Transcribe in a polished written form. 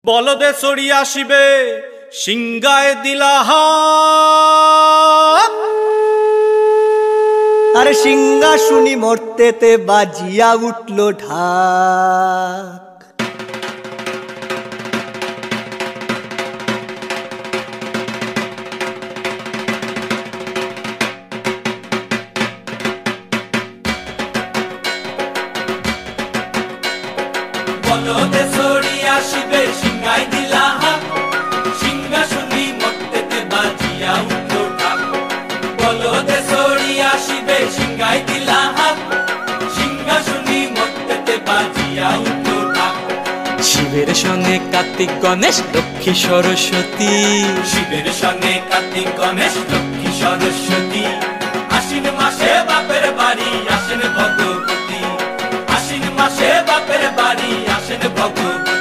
বলদে চড়ি আসিবে সিংগায় দিলা হাত। আরে সিংহা শুনি মরতেতে বাজিয়া উঠলো ঢাক। বলদে চড়ি আসিবে সিংগায় দিলা হাত, সিংহা শুনি মরতেতে বাজিয়া উঠলো ঢাক। বলদে চড়ি আসিবে সিংগায় দিলা হাত, সিংহা শুনি মরতেতে বাজিয়া উঠলো ঢাক। শিবের সঙ্গে কার্তিক গণেশ লক্ষ্মী সরস্বতী, শিবের সঙ্গে কার্তিক গণেশ লক্ষ্মী সরস্বতী। আশ্বিন মাসে বাপের বাড়ি আসেন ভগবতী, আশ্বিন মাসে বাপের বাড়ি আসেন ভগবতী।